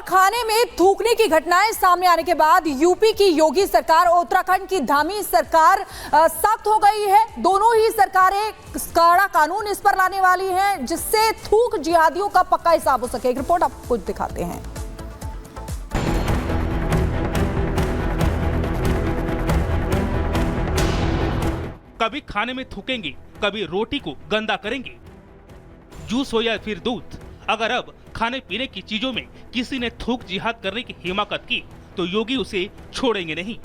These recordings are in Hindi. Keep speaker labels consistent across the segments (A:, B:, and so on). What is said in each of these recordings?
A: खाने में थूकने की घटनाएं सामने आने के बाद यूपी की योगी सरकार और उत्तराखंड की धामी सरकार सख्त हो गई है। दोनों ही सरकारें कड़ा कानून इस पर लाने वाली हैं जिससे थूक जिहादियों का पक्का हिसाब हो सके। एक रिपोर्ट आपको दिखाते हैं।
B: कभी खाने में थूकेंगे, कभी रोटी को गंदा करेंगे, जूस हो या फिर दूध। अगर अब खाने पीने की चीजों में किसी ने थूक जिहाद करने की हिमाकत की तो योगी उसे छोड़ेंगे नहीं।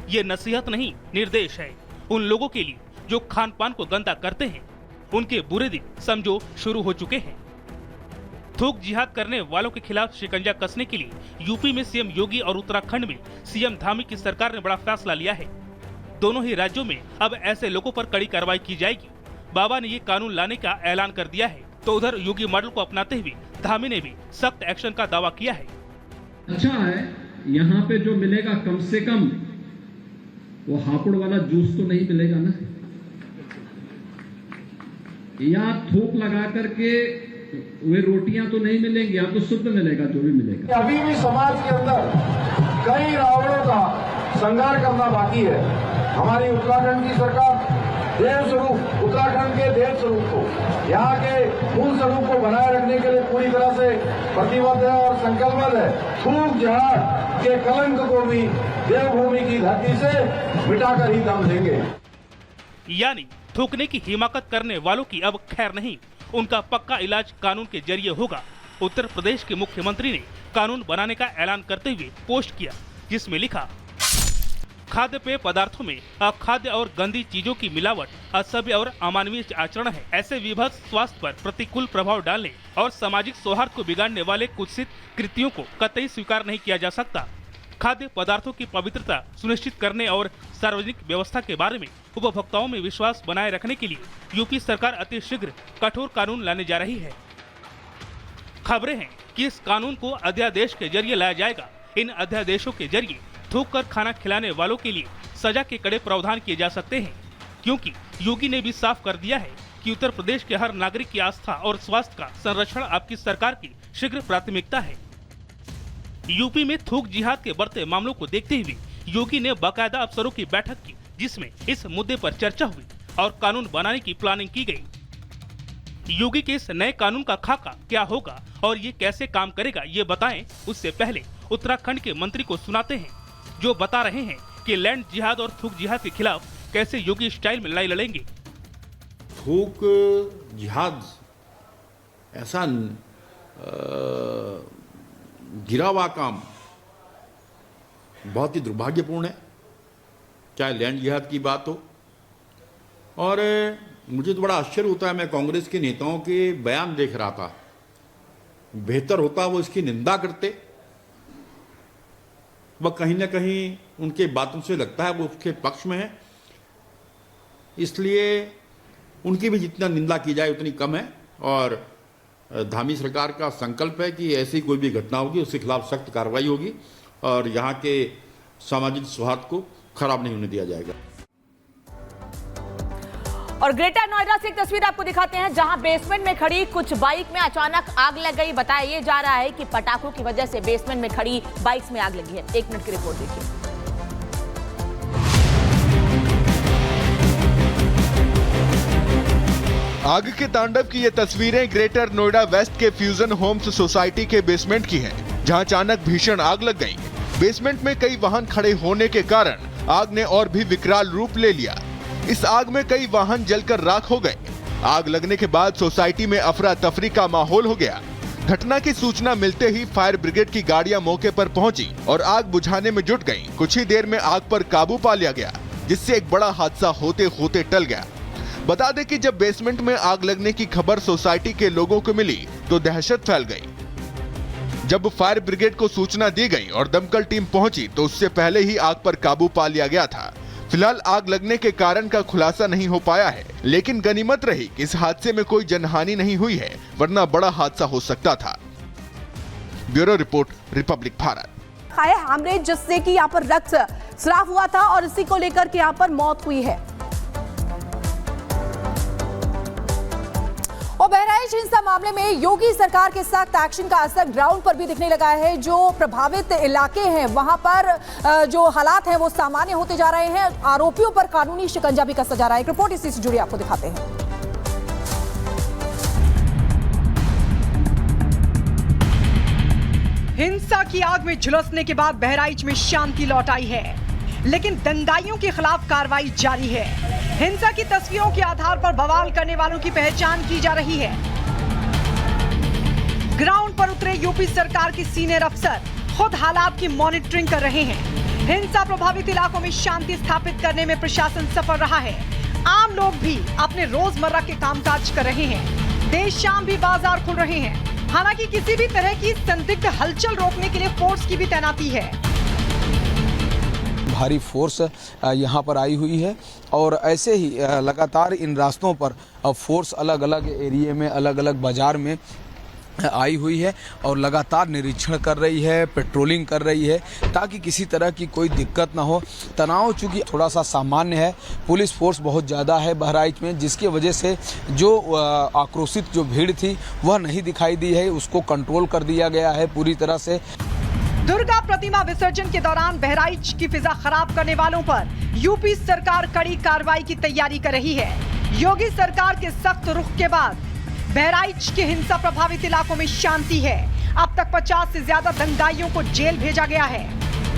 B: ये नसीहत नहीं, निर्देश है उन लोगों के लिए जो खान पान को गंदा करते हैं। उनके बुरे दिन समझो शुरू हो चुके हैं। थूक जिहाद करने वालों के खिलाफ शिकंजा कसने के लिए यूपी में सीएम योगी और उत्तराखंड में सीएम धामी की सरकार ने बड़ा फैसला लिया है। दोनों ही राज्यों में अब ऐसे लोगों पर कड़ी कार्रवाई की जाएगी। बाबा ने ये कानून लाने का ऐलान कर दिया है तो उधर योगी मॉडल को अपनाते हुए धामी ने भी सख्त एक्शन का दावा किया है।
C: अच्छा है, यहाँ पे जो मिलेगा कम से कम वो हापुड़ वाला जूस तो नहीं मिलेगा ना, या थूक लगा करके वे रोटियां तो नहीं मिलेंगी, या तो शुद्ध मिलेगा जो भी मिलेगा।
D: अभी भी समाज के अंदर कई रावणों का संहार करना बाकी है। हमारी उत्तराखंड की सरकार देव स्वरूप उत्तराखंड के देव स्वरूप को, यहाँ के मूल स्वरूप को बनाए रखने के लिए पूरी तरह से प्रतिबद्ध है और संकल्पबद्ध है। थूक जिहाद के कलंक को भी देवभूमि की धरती से मिटाकर ही दम देंगे।
B: यानी थूकने की हिमाकत करने वालों की अब खैर नहीं, उनका पक्का इलाज कानून के जरिए होगा। उत्तर प्रदेश के मुख्यमंत्री ने कानून बनाने का ऐलान करते हुए पोस्ट किया जिसमें लिखा, खाद्य पेय पदार्थों में अखाद्य और गंदी चीजों की मिलावट असभ्य और अमानवीय आचरण है। ऐसे विभत्स स्वास्थ्य पर प्रतिकूल प्रभाव डालने और सामाजिक सौहार्द को बिगाड़ने वाले कुत्सित कृत्यों को कतई स्वीकार नहीं किया जा सकता। खाद्य पदार्थों की पवित्रता सुनिश्चित करने और सार्वजनिक व्यवस्था के बारे में उपभोक्ताओं में विश्वास बनाए रखने के लिए यूपी सरकार अति शीघ्र कठोर कानून लाने जा रही है। खबरें हैं कि इस कानून को अध्यादेश के जरिए लाया जाएगा। इन अध्यादेशों के जरिए थूक कर खाना खिलाने वालों के लिए सजा के कड़े प्रावधान किए जा सकते हैं, क्योंकि योगी ने भी साफ कर दिया है कि उत्तर प्रदेश के हर नागरिक की आस्था और स्वास्थ्य का संरक्षण आपकी सरकार की शीघ्र प्राथमिकता है। यूपी में थूक जिहाद के बढ़ते मामलों को देखते हुए योगी ने बाकायदा अफसरों की बैठक की जिसमें इस मुद्दे पर चर्चा हुई और कानून बनाने की प्लानिंग की गई। योगी के इस नए कानून का खाका क्या होगा और ये कैसे काम करेगा ये बताएं, उससे पहले उत्तराखंड के मंत्री को सुनाते हैं जो बता रहे हैं कि लैंड जिहाद और थूक जिहाद के खिलाफ कैसे योगी स्टाइल में लड़ाई लड़ेंगे।
E: थूक जिहाद ऐसा गिरा हुआ काम बहुत ही दुर्भाग्यपूर्ण है, चाहे लैंड जिहाद की बात हो। और मुझे तो बड़ा आश्चर्य होता है, मैं कांग्रेस के नेताओं के बयान देख रहा था, बेहतर होता वो इसकी निंदा करते। वह कहीं ना कहीं उनके बातों से लगता है वो उसके पक्ष में है, इसलिए उनकी भी जितना निंदा की जाए उतनी कम है। और धामी सरकार का संकल्प है कि ऐसी कोई भी घटना होगी उसके खिलाफ सख्त कार्रवाई होगी और यहाँ के सामाजिक सौहार्द को खराब नहीं होने दिया जाएगा।
F: और ग्रेटर नोएडा से एक तस्वीर आपको दिखाते हैं जहां बेसमेंट में खड़ी कुछ बाइक में अचानक आग लग गई। बताया जा रहा है कि पटाखों की वजह से बेसमेंट में खड़ी बाइक्स में आग लगी है। 1 मिनट की रिपोर्ट देखिए।
G: आग के तांडव की ये तस्वीरें ग्रेटर नोएडा वेस्ट के फ्यूजन होम्स सोसाइटी के बेसमेंट की हैं, जहां अचानक भीषण आग लग गई। बेसमेंट में कई वाहन खड़े होने के कारण आग ने और भी विकराल रूप ले लिया। इस आग में कई वाहन जलकर राख हो गए। आग लगने के बाद सोसाइटी में अफरा तफरी का माहौल हो गया। घटना की सूचना मिलते ही फायर ब्रिगेड की गाड़ियां मौके पर पहुंची और आग बुझाने में जुट गईं। कुछ ही देर में आग पर काबू पा लिया गया, जिससे एक बड़ा हादसा होते होते टल गया। बता दें कि जब बेसमेंट में आग लगने की खबर सोसाइटी के लोगों को मिली तो दहशत फैल गई। जब फायर ब्रिगेड को सूचना दी गई और दमकल टीम पहुंची तो उससे पहले ही आग पर काबू पा लिया गया था। फिलहाल आग लगने के कारण का खुलासा नहीं हो पाया है, लेकिन गनीमत रही कि इस हादसे में कोई जनहानि नहीं हुई है, वरना बड़ा हादसा हो सकता था। Bureau report, Republic Bharat.
A: Haemorrhage जिससे कि यहाँ पर रक्त स्राव हुआ था और इसी को लेकर के यहाँ पर मौत हुई है। और बहरहाल बहराइच हिंसा मामले में योगी सरकार के सख्त एक्शन का असर ग्राउंड पर भी दिखने लगा है। जो प्रभावित इलाके हैं वहां पर जो हालात हैं वो सामान्य होते जा रहे हैं। आरोपियों पर कानूनी शिकंजा भी कसा जा रहा है। एक रिपोर्ट इसी से जुड़ी आपको दिखाते हैं।
H: हिंसा की आग में झुलसने के बाद बहराइच में शांति लौट आई है, लेकिन दंगाइयों के खिलाफ कार्रवाई जारी है। हिंसा की तस्वीरों के आधार पर बवाल करने वालों की पहचान की जा रही है। ग्राउंड पर उतरे यूपी सरकार के सीनियर अफसर खुद हालात की मॉनिटरिंग कर रहे हैं। हिंसा प्रभावित इलाकों में शांति स्थापित करने में प्रशासन सफल रहा है। आम लोग भी अपने रोजमर्रा के कामकाज कर रहे हैं। देर शाम भी बाजार खुल रहे हैं। हालांकि किसी भी तरह की संदिग्ध हलचल रोकने के लिए फोर्स की भी तैनाती है।
I: भारी फोर्स यहाँ पर आई हुई है और ऐसे ही लगातार इन रास्तों पर फोर्स अलग अलग एरिया में, अलग अलग बाजार में आई हुई है और लगातार निरीक्षण कर रही है, पेट्रोलिंग कर रही है ताकि किसी तरह की कोई दिक्कत ना हो। तनाव चूँकि थोड़ा सा सामान्य है, पुलिस फोर्स बहुत ज़्यादा है बहराइच में, जिसकी वजह से जो आक्रोशित जो भीड़ थी वह नहीं दिखाई दी है, उसको कंट्रोल कर दिया गया है पूरी तरह से।
H: दुर्गा प्रतिमा विसर्जन के दौरान बहराइच की फिजा खराब करने वालों पर यूपी सरकार कड़ी कार्रवाई की तैयारी कर रही है। योगी सरकार के सख्त रुख के बाद बहराइच के हिंसा प्रभावित इलाकों में शांति है। अब तक 50 से ज्यादा दंगाइयों को जेल भेजा गया है।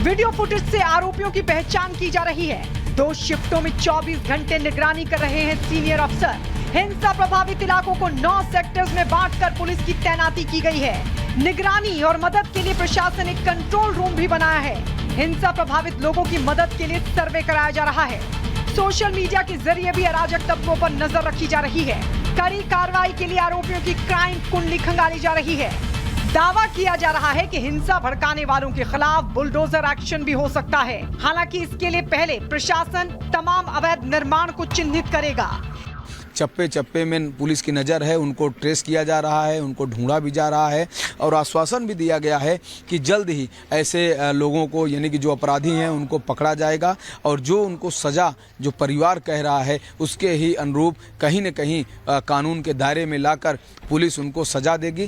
H: वीडियो फुटेज से आरोपियों की पहचान की जा रही है। 2 शिफ्टों में 24 घंटे निगरानी कर रहे हैं सीनियर अफसर। हिंसा प्रभावित इलाकों को 9 सेक्टर्स में बांटकर पुलिस की तैनाती की गई है। निगरानी और मदद के लिए प्रशासन एक कंट्रोल रूम भी बनाया है। हिंसा प्रभावित लोगों की मदद के लिए सर्वे कराया जा रहा है। सोशल मीडिया के जरिए भी अराजक तत्वों पर नजर रखी जा रही है। कड़ी कार्रवाई के लिए आरोपियों की क्राइम कुंडली खंगाली जा रही है। दावा किया जा रहा है कि हिंसा भड़काने वालों के खिलाफ बुलडोजर एक्शन भी हो सकता है। हालांकि इसके लिए पहले प्रशासन तमाम अवैध निर्माण को चिन्हित करेगा।
I: चप्पे चप्पे में पुलिस की नज़र है, उनको ट्रेस किया जा रहा है, उनको ढूंढा भी जा रहा है और आश्वासन भी दिया गया है कि जल्द ही ऐसे लोगों को, यानी कि जो अपराधी हैं, उनको पकड़ा जाएगा और जो उनको सज़ा जो परिवार कह रहा है उसके ही अनुरूप कहीं न कहीं कानून के दायरे में लाकर पुलिस उनको सज़ा देगी।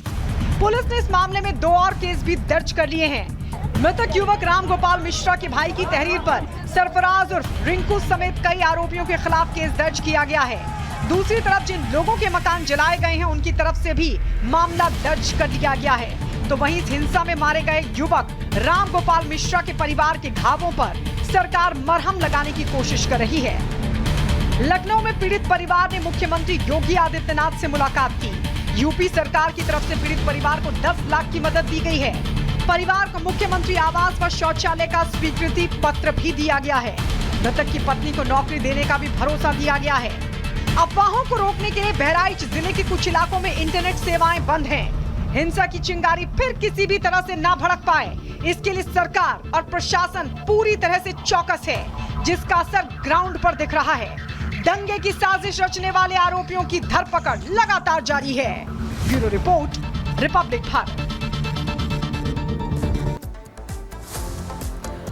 H: पुलिस ने इस मामले में 2 और केस भी दर्ज कर लिए हैं। मृतक युवक राम गोपाल मिश्रा के भाई की तहरीर पर सरफराज और रिंकू समेत कई आरोपियों के खिलाफ केस दर्ज किया गया है। दूसरी तरफ जिन लोगों के मकान जलाए गए हैं उनकी तरफ से भी मामला दर्ज कर लिया गया है। तो वहीं इस हिंसा में मारे गए युवक राम गोपाल मिश्रा के परिवार के घावों पर सरकार मरहम लगाने की कोशिश कर रही है। लखनऊ में पीड़ित परिवार ने मुख्यमंत्री योगी आदित्यनाथ से मुलाकात की। यूपी सरकार की तरफ से पीड़ित परिवार को 10 लाख की मदद दी गई है। परिवार को मुख्यमंत्री आवास व शौचालय का स्वीकृति पत्र भी दिया गया है। मृतक की पत्नी को नौकरी देने का भी भरोसा दिया गया है। अफवाहों को रोकने के लिए बहराइच जिले के कुछ इलाकों में इंटरनेट सेवाएं बंद हैं। हिंसा की चिंगारी फिर किसी भी तरह से ना भड़क पाए, इसके लिए सरकार और प्रशासन पूरी तरह से चौकस है, जिसका असर ग्राउंड पर दिख रहा है। दंगे की साजिश रचने वाले आरोपियों की धरपकड़ लगातार जारी है। Bureau report, Republic Bharat.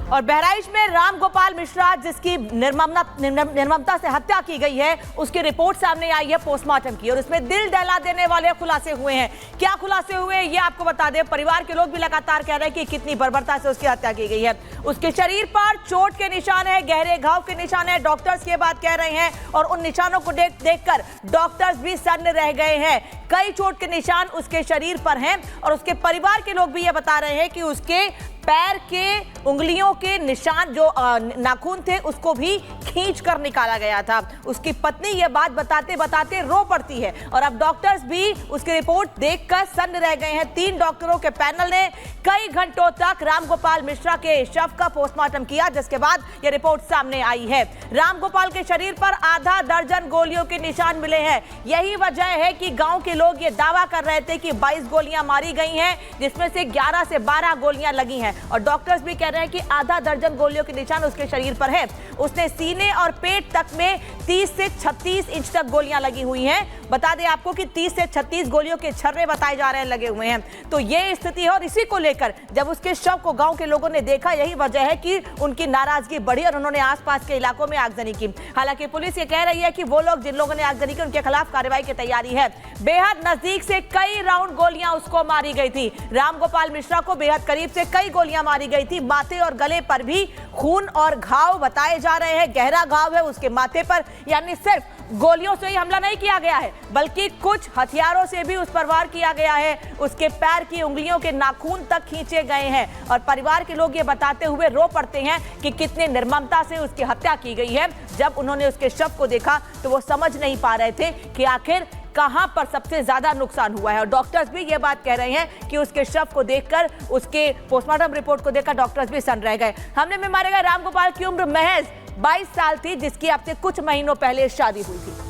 F: और बहराइच में राम गोपाल मिश्रा, जिसकी निर्ममता से हत्या की गई है, उसकी रिपोर्ट सामने आई है पोस्टमार्टम की और इसमें दिल दहला देने वाले खुलासे हुए हैं। क्या खुलासे हुए ये आपको बता दें। परिवार के लोग भी लगातार कह रहे हैं कि कितनी बर्बरता से उसकी हत्या की गई है। उसके शरीर पर चोट के निशान है, गहरे घाव के निशान है। डॉक्टर्स ये बात कह रहे हैं और उन निशानों को देखकर डॉक्टर्स भी सन्न रह गए हैं। कई चोट के निशान उसके शरीर पर हैं और उसके परिवार के लोग भी ये बता रहे हैं कि उसके पैर के उंगलियों के निशान, जो नाखून थे, उसको भी खींच कर निकाला गया था। उसकी पत्नी ये बात बताते बताते रो पड़ती है और अब डॉक्टर्स भी उसकी रिपोर्ट देखकर सन्न रह गए हैं। 3 डॉक्टरों के पैनल ने कई घंटों तक रामगोपाल मिश्रा के शव का पोस्टमार्टम किया, जिसके बाद यह रिपोर्ट सामने आई है। रामगोपाल के शरीर पर आधा दर्जन गोलियों के निशान मिले हैं। यही वजह है कि गांव के लोग ये दावा कर रहे थे कि 22 गोलियां मारी गई हैं, जिसमें से 11 से 12 गोलियां लगी हैं और डॉक्टर्स भी कह रहे हैं कि आधा दर्जन गोलियों के निशान उसके शरीर पर है। उसने सीने और पेट तक में 30 से 36 इंच तक गोलियां लगी हुई हैं। बता दें आपको कि 30 से 36 गोलियों के छर्रे बताए जा रहे हैं लगे हुए हैं। तो ये स्थिति है और इसी को लेकर जब उसके शव को गांव के लोगों ने देखा, यही वजह है कि उनकी नाराजगी बढ़ी और उन्होंने आसपास के इलाकों में आगजनी की। हालांकि पुलिस ये कह रही है कि वो लोग जिन लोगों ने आगजनी की उनके खिलाफ कार्रवाई की तैयारी है। बेहद नजदीक से कई राउंड गोलियां उसको मारी गई थी। रामगोपाल मिश्रा को बेहद करीब से कई गोलियां मारी गई थी। माथे और गले पर भी खून और घाव बताए जा रहे हैं। गहरा घाव है उसके माथे पर, यानी सिर्फ गोलियों से ही हमला नहीं किया गया है बल्कि कुछ हथियारों से भी उस पर वार किया गया है। उसके पैर की उंगलियों के नाखून तक खींचे गए हैं और परिवार के लोग ये बताते हुए रो पड़ते हैं कि कितने निर्ममता से उसकी हत्या की गई है। जब उन्होंने उसके शव को देखा तो वो समझ नहीं पा रहे थे कि आखिर कहां पर सबसे ज्यादा नुकसान हुआ है। और डॉक्टर्स भी ये बात कह रहे हैं कि उसके शव को देखकर, उसके पोस्टमार्टम रिपोर्ट को देखकर डॉक्टर्स भी सन्न रह गए। हमले में मारे गए रामगोपाल की उम्र महज 22 साल थी, जिसकी अब से कुछ महीनों पहले शादी हुई थी।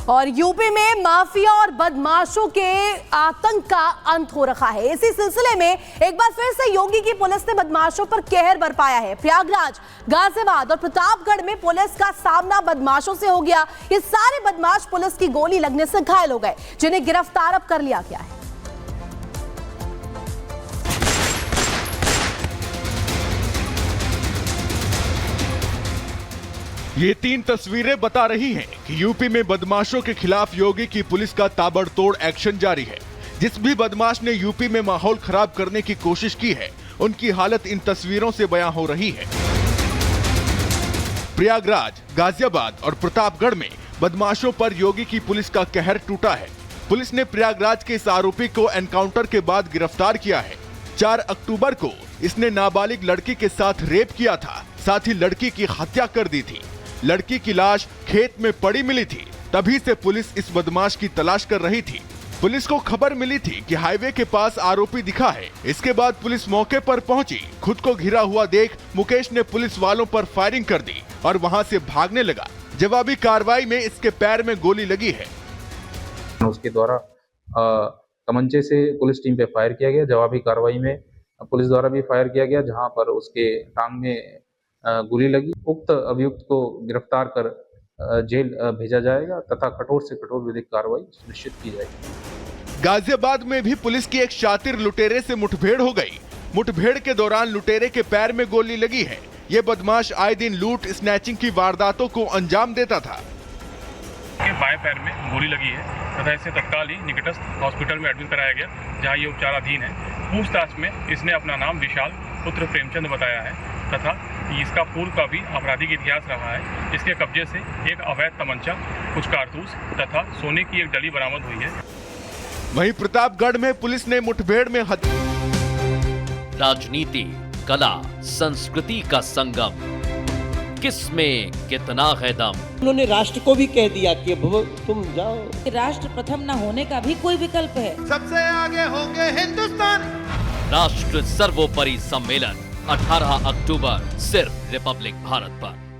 J: और यूपी में माफिया और बदमाशों के आतंक का अंत हो रखा है। इसी सिलसिले में एक बार फिर से योगी की पुलिस ने बदमाशों पर कहर बरपाया है। प्रयागराज, गाजियाबाद और प्रतापगढ़ में पुलिस का सामना बदमाशों से हो गया। ये सारे बदमाश पुलिस की गोली लगने से घायल हो गए, जिन्हें गिरफ्तार अब कर लिया गया है।
G: ये 3 तस्वीरें बता रही हैं कि यूपी में बदमाशों के खिलाफ योगी की पुलिस का ताबड़तोड़ एक्शन जारी है। जिस भी बदमाश ने यूपी में माहौल खराब करने की कोशिश की है, उनकी हालत इन तस्वीरों से बयां हो रही है। प्रयागराज, गाजियाबाद और प्रतापगढ़ में बदमाशों पर योगी की पुलिस का कहर टूटा है। पुलिस ने प्रयागराज के इस आरोपी को एनकाउंटर के बाद गिरफ्तार किया है। 4 अक्टूबर को इसने नाबालिग लड़की के साथ रेप किया था, साथ ही लड़की की हत्या कर दी थी। लड़की की लाश खेत में पड़ी मिली थी। तभी से पुलिस इस बदमाश की तलाश कर रही थी। पुलिस को खबर मिली थी कि हाईवे के पास आरोपी दिखा है। इसके बाद पुलिस मौके पर पहुंची। खुद को घिरा हुआ देख मुकेश ने पुलिस वालों पर फायरिंग कर दी और वहां से भागने लगा। जवाबी कार्रवाई में इसके पैर में गोली लगी है।
K: उसके द्वारा तमंचे से पुलिस टीम पे फायर किया गया। जवाबी कार्रवाई में पुलिस द्वारा भी फायर किया गया, जहां पर उसके टांग में गोली लगी। उक्त अभियुक्त को गिरफ्तार कर जेल भेजा जाएगा तथा कठोर से कठोर विधिक कार्रवाई सुनिश्चित की जाएगी।
G: गाजियाबाद में भी पुलिस की एक शातिर लुटेरे से मुठभेड़ हो गई। मुठभेड़ के दौरान लुटेरे के पैर में गोली लगी है। ये बदमाश आए दिन लूट स्नैचिंग की वारदातों को अंजाम देता था।
L: बाएं पैर में गोली लगी है तथा इसे तत्काल ही निकटस्थ हॉस्पिटल में एडमिट कराया गया, जहां ये उपचाराधीन है। पूछताछ में इसने अपना नाम विशाल पुत्र प्रेमचंद बताया है तथा इसका पूर्व का भी आपराधिक इतिहास रहा है। इसके कब्जे से एक अवैध तमंचा, कुछ कारतूस तथा सोने की एक डली बरामद हुई है।
G: वहीं प्रतापगढ़ में पुलिस ने मुठभेड़ में
M: राजनीति, कला, संस्कृति का संगम, किसमें कितना है दम।
N: उन्होंने राष्ट्र को भी कह दिया कि तुम जाओ।
O: राष्ट्र प्रथम न होने का भी कोई विकल्प है।
G: सबसे आगे होंगे हिंदुस्तान।
M: राष्ट्र सर्वोपरि सम्मेलन 18 अक्टूबर सिर्फ रिपब्लिक भारत पर।